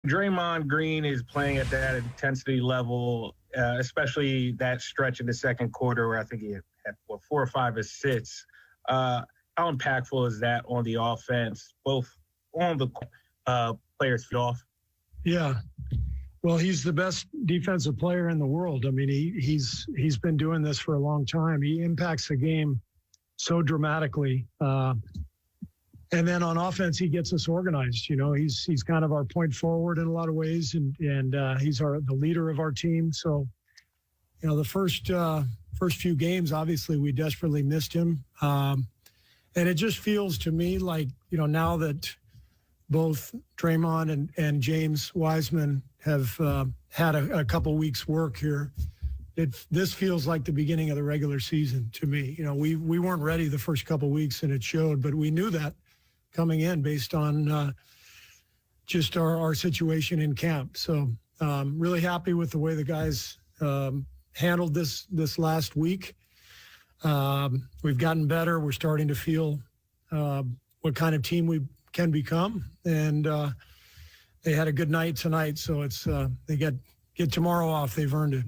Draymond Green is playing at that intensity level, especially that stretch in the second quarter where I think he had 4 or 5 assists. How impactful is that on the offense, both on the players' feet off? Yeah. Well, he's the best defensive player in the world. I mean, he's been doing this for a long time. He impacts the game so dramatically. And then on offense, he gets us organized. You know, he's kind of our point forward in a lot of ways, and he's the leader of our team. So, you know, the first few games, obviously, we desperately missed him. And it just feels to me like, you know, now that both Draymond and James Wiseman have had a couple weeks work here, this feels like the beginning of the regular season to me. You know, we weren't ready the first couple weeks, and it showed, but we knew that coming in based on just our situation in camp. So really happy with the way the guys handled this last week. We've gotten better. We're starting to feel what kind of team we can become. And they had a good night tonight. So it's they get tomorrow off. They've earned it.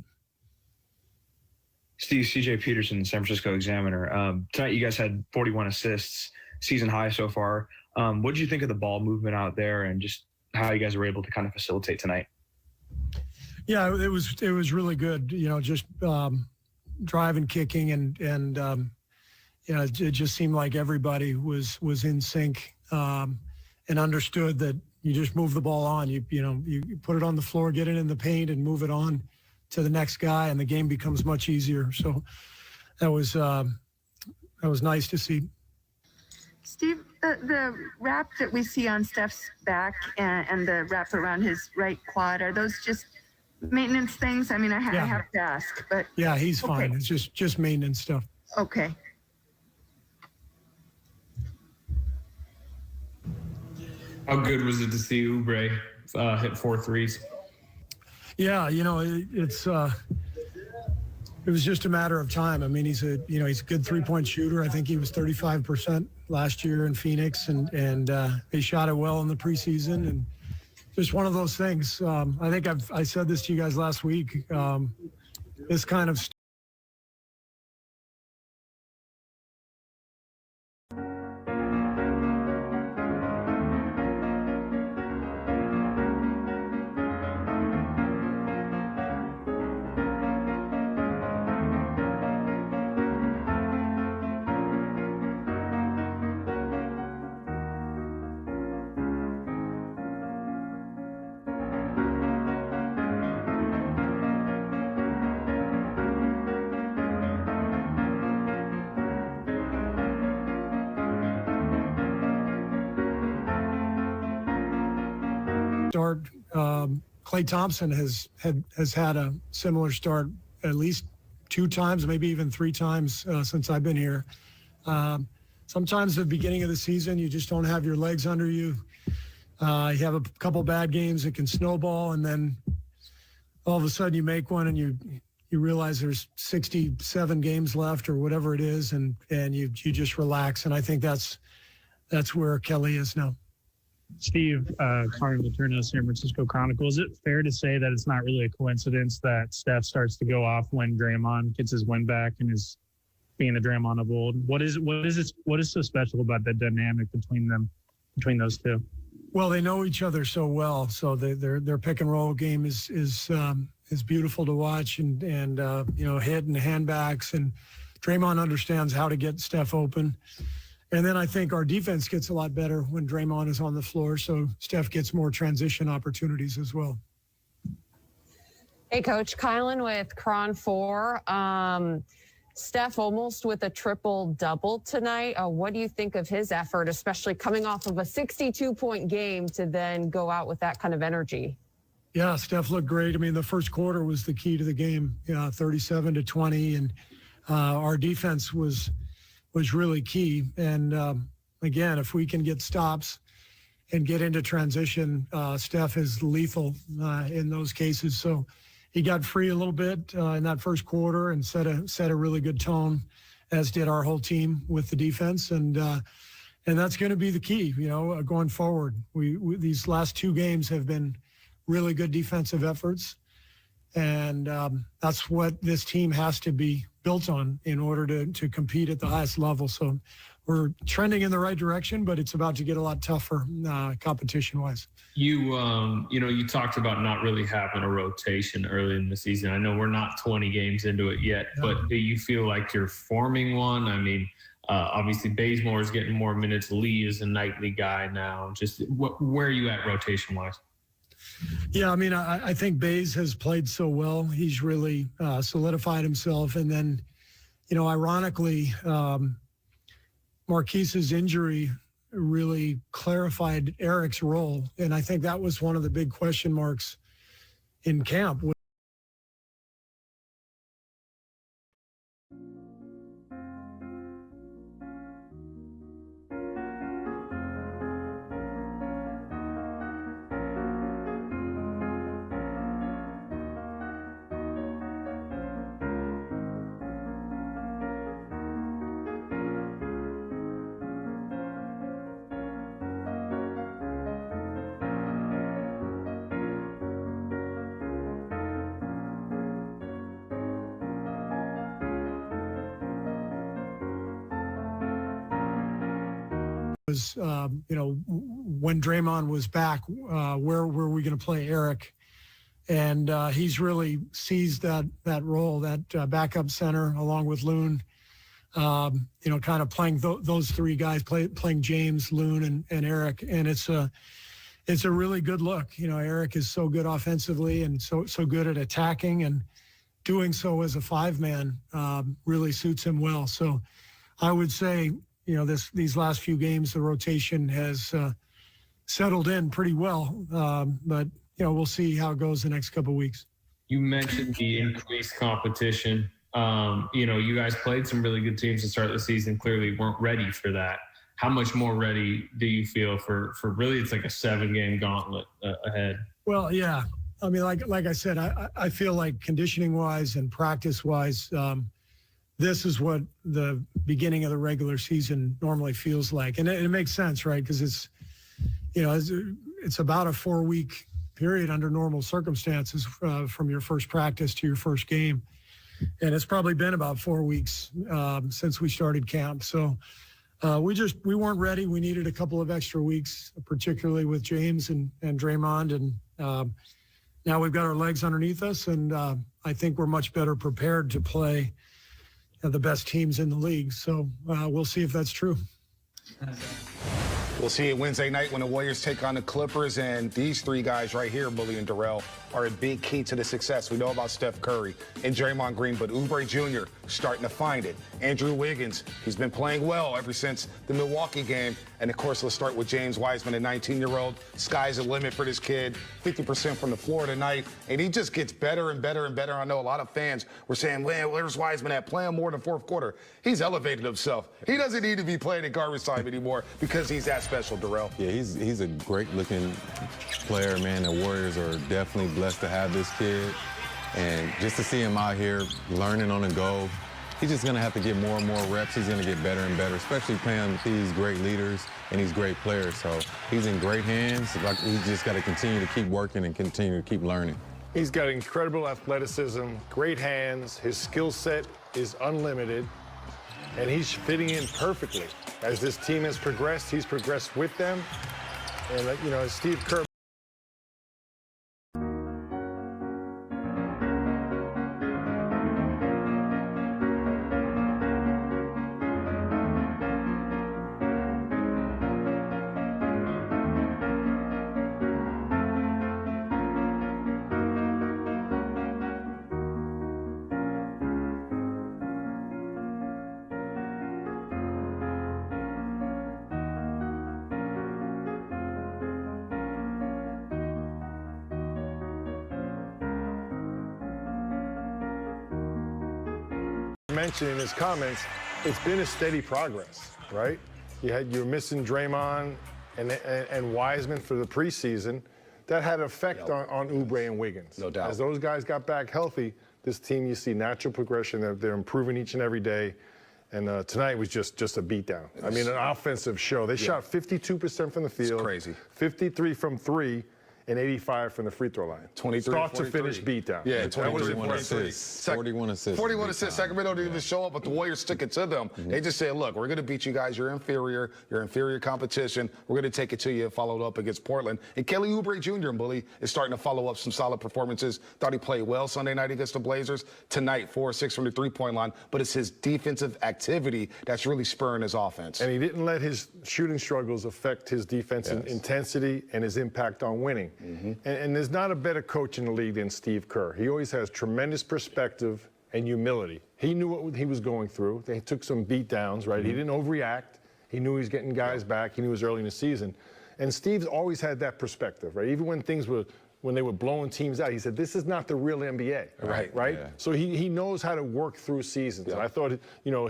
Steve, CJ Peterson, San Francisco Examiner. Tonight you guys had 41 assists, season high so far. What did you think of the ball movement out there and just how you guys were able to kind of facilitate tonight? Yeah, it was really good. You know, just driving, kicking, and you know, it just seemed like everybody was in sync and understood that you just move the ball on. You put it on the floor, get it in the paint, and move it on to the next guy, and the game becomes much easier. So that was nice to see. Steve, the wrap that we see on Steph's back and the wrap around his right quad, are those just maintenance things? I mean, I have to ask, but yeah, he's fine. It's just maintenance stuff. Okay. How good was it to see Oubre hit 4 threes? Yeah, you know, it was just a matter of time. I mean, he's a good 3-point shooter. I think he was 35% last year in Phoenix, and they shot it well in the preseason. And just one of those things. I think I said this to you guys last week. This kind of start. Klay Thompson has had a similar start at least 2 times, maybe even 3 times since I've been here. Sometimes at the beginning of the season, you just don't have your legs under you. You have a couple bad games, it can snowball, and then all of a sudden you make one and you realize there's 67 games left or whatever it is, and you just relax. And I think that's where Kelly is now. Steve, Carter Letourneau, San Francisco Chronicle. Is it fair to say that it's not really a coincidence that Steph starts to go off when Draymond gets his win back and is being the Draymond of old? What is so special about that dynamic between those two? Well, they know each other so well, so their pick and roll game is beautiful to watch, and hit and handbacks, and Draymond understands how to get Steph open. And then I think our defense gets a lot better when Draymond is on the floor, so Steph gets more transition opportunities as well. Hey, Coach. Kylan with Cron 4. Steph almost with a triple-double tonight. What do you think of his effort, especially coming off of a 62-point game to then go out with that kind of energy? Yeah, Steph looked great. I mean, the first quarter was the key to the game, 37-20, and our defense was really key. And again, if we can get stops and get into transition, Steph is lethal in those cases. So he got free a little bit in that first quarter and set a really good tone, as did our whole team with the defense. And that's going to be the key, going forward. We these last 2 games have been really good defensive efforts. And that's what this team has to be built on in order to compete at the highest level. So we're trending in the right direction, but it's about to get a lot tougher competition-wise. You talked about not really having a rotation early in the season. I know we're not 20 games into it yet, but do you feel like you're forming one? I mean, obviously Bazemore is getting more minutes. Lee is a nightly guy now. Just where are you at rotation-wise? Yeah, I mean, I think Baze has played so well. He's really solidified himself. And then, ironically, Marquise's injury really clarified Eric's role. And I think that was one of the big question marks in camp. Was, when Draymond was back, where were we going to play Eric? And he's really seized that role, that backup center, along with Loon. Kind of playing those three guys, playing James, Loon, and Eric. And it's a really good look. Eric is so good offensively and so good at attacking, and doing so as a five-man really suits him well. So I would say, these last few games, the rotation has settled in pretty well. But, we'll see how it goes the next couple of weeks. You mentioned the increased competition. You guys played some really good teams to start the season, clearly weren't ready for that. How much more ready do you feel for really, it's like a 7-game gauntlet ahead? Well, yeah. I mean, like I said, I feel like conditioning-wise and practice-wise, this is what the beginning of the regular season normally feels like. And it makes sense, right? Because it's about a 4-week period under normal circumstances from your first practice to your first game. And it's probably been about 4 weeks since we started camp. So we weren't ready. We needed a couple of extra weeks, particularly with James and Draymond. And now we've got our legs underneath us. And I think we're much better prepared to play the best teams in the league. So we'll see if that's true. We'll see it Wednesday night when the Warriors take on the Clippers, and these three guys right here, Bully and Darrell, are a big key to the success. We know about Steph Curry and Draymond Green, but Oubre Jr. starting to find it. Andrew Wiggins, he's been playing well ever since the Milwaukee game. And, of course, let's start with James Wiseman, a 19-year-old. Sky's the limit for this kid, 50% from the floor tonight. And he just gets better and better and better. I know a lot of fans were saying, man, where's Wiseman at? Playing more in the fourth quarter. He's elevated himself. He doesn't need to be playing in garbage time anymore because he's that special, Darrell. Yeah, he's a great-looking player, man. The Warriors are definitely blessed to have this kid. And just to see him out here learning on the go, he's just going to have to get more and more reps. He's going to get better and better, especially playing with these great leaders and these great players. So he's in great hands. Like, he's just got to continue to keep working and continue to keep learning. He's got incredible athleticism, great hands. His skill set is unlimited, and he's fitting in perfectly. As this team has progressed, he's progressed with them. And, as Steve Kerr mentioned in his comments, it's been a steady progress, right? You're missing Draymond and Wiseman for the preseason. That had an effect on Oubre and Wiggins. No doubt. As those guys got back healthy, this team, you see natural progression. They're improving each and every day. And tonight was just a beatdown. An offensive show. They shot 52% from the field. It's crazy. 53 from 3. and 85 from the free throw line. 23, Start to 43. finish beatdown. Yeah, that was 41 impressive. assists. 41 assists. 41 assists. Sacramento didn't even show up, but the Warriors took it to them. They just said, look, we're going to beat you guys. You're inferior. You're inferior competition. We're going to take it to you, and followed up against Portland. And Kelly Oubre Jr., Bully, is starting to follow up some solid performances. Thought he played well Sunday night against the Blazers. Tonight, 4-6 from the three-point line. But it's his defensive activity that's really spurring his offense. And he didn't let his shooting struggles affect his defensive intensity and his impact on winning. And there's not a better coach in the league than Steve Kerr. He always has tremendous perspective and humility. He knew what he was going through. They took some beat downs, right? He didn't overreact. He knew he was getting guys back. He knew it was early in the season. And Steve's always had that perspective, right? Even when when they were blowing teams out, he said, this is not the real NBA, right? Yeah. So he knows how to work through seasons. And I thought,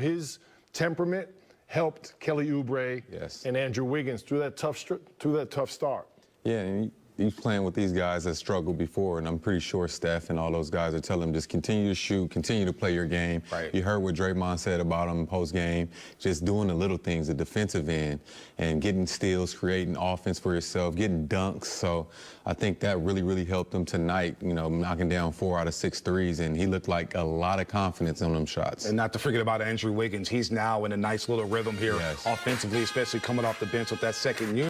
his temperament helped Kelly Oubre and Andrew Wiggins through that tough start. Yeah, and he's playing with these guys that struggled before, and I'm pretty sure Steph and all those guys are telling him just continue to shoot, continue to play your game. Right. You heard what Draymond said about him post-game, just doing the little things, the defensive end, and getting steals, creating offense for yourself, getting dunks. So I think that really, really helped him tonight, knocking down 4 out of 6 threes, and he looked like a lot of confidence on them shots. And not to forget about Andrew Wiggins. He's now in a nice little rhythm here offensively, especially coming off the bench with that second unit.